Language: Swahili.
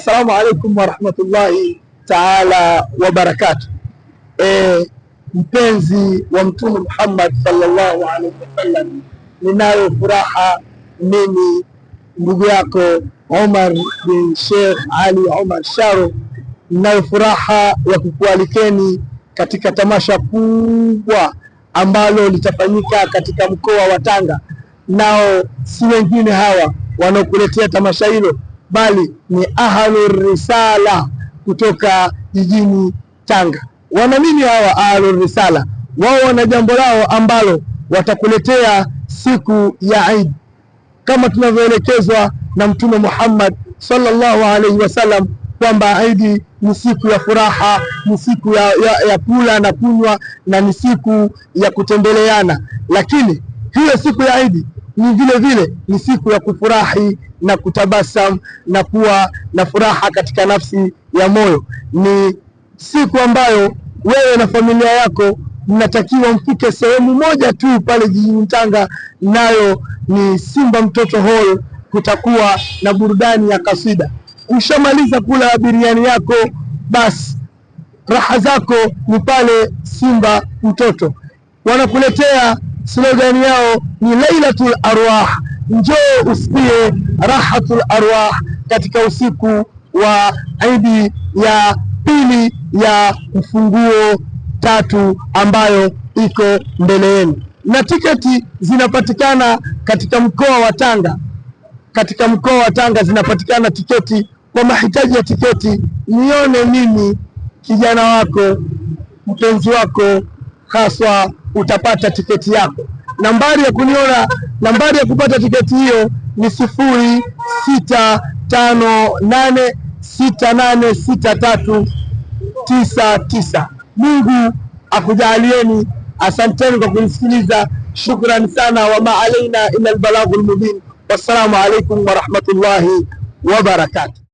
Assalamu alaikum warahmatullahi taala wabarakatuh. Mpenzi wa Mtume Muhammad sallallahu alaihi wasallam, ninayo furaha mimi ndugu yako Omar bin Sheikh Ali Omar Sharo, ninayo furaha ya kukualikeni katika tamasha kubwa ambalo litafanyika katika mkoa wa Tanga. Nao si wengine hawa wanaokuletea tamasha hilo, bali ni Ahlur Risala kutoka jijini Tanga. Wana nini hawa Ahlur Risala? Wao wana jambo lao ambalo watakuletea siku ya Eid, kama tunavyoelekezwa na Mtume Muhammad sallallahu alaihi wasallam kwamba Eid ni siku ya furaha, ni siku ya kula na kunywa, na ni siku ya kutembeleana. Lakini hiyo siku ya Eid ni vile vile ni siku ya kufurahi na kutabasam na kuwa na furaha katika nafsi ya moyo. Ni siku ambayo wewe na familia yako mnatakiwa mfike sehemu moja tu pale jijini Tanga, nayo ni Simba Mtoto Hall. Kutakuwa na burudani ya kasida. Ushamaliza kula biriani yako, basi raha zako ni pale Simba Mtoto. Wanakuletea slogan yao ni Lailatul Arwah, njoo usikie rahatul arwah katika usiku wa Eid ya pili ya mfunguo 3 ambayo iko mbele yenu, na tiketi zinapatikana katika mkoa wa Tanga. Katika mkoa wa Tanga zinapatikana tiketi. Kwa mahitaji ya tiketi, nione mimi kijana wako, mpenzi wako haswa, utapata tiketi yako. Nambari ya kuniona, nambari ya kupata tiketi hiyo ni 0658686399. Mungu akujalieni. Asanteni kwa kunisikiliza. Shukrani sana. Wa ma alaina illa albalaghul mubin. Wassalamu alaikum warahmatullahi wabarakatuh.